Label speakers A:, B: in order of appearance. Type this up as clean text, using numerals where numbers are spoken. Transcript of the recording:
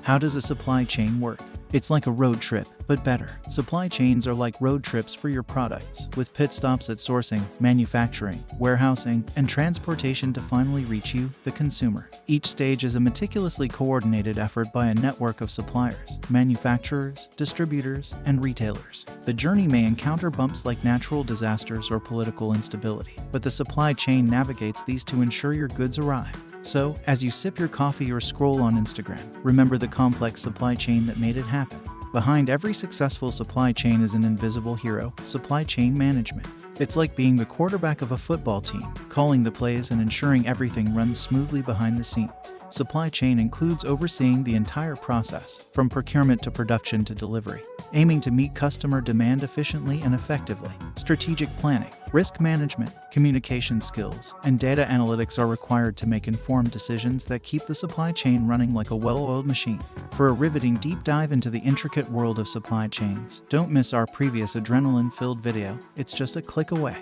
A: How does a supply chain work? It's like a road trip, but better. Supply chains are like road trips for your products, with pit stops at sourcing, manufacturing, warehousing, and transportation to finally reach you, the consumer. Each stage is a meticulously coordinated effort by a network of suppliers, manufacturers, distributors, and retailers. The journey may encounter bumps like natural disasters or political instability, but the supply chain navigates these to ensure your goods arrive. So, as you sip your coffee or scroll on Instagram, remember the complex supply chain that made it happen. Behind every successful supply chain is an invisible hero: supply chain management. It's like being the quarterback of a football team, calling the plays and ensuring everything runs smoothly behind the scenes. Supply chain includes overseeing the entire process, from procurement to production to delivery, aiming to meet customer demand efficiently and effectively. Strategic planning, risk management, communication skills, and data analytics are required to make informed decisions that keep the supply chain running like a well-oiled machine. For a riveting deep dive into the intricate world of supply chains, don't miss our previous adrenaline-filled video. It's just a click away.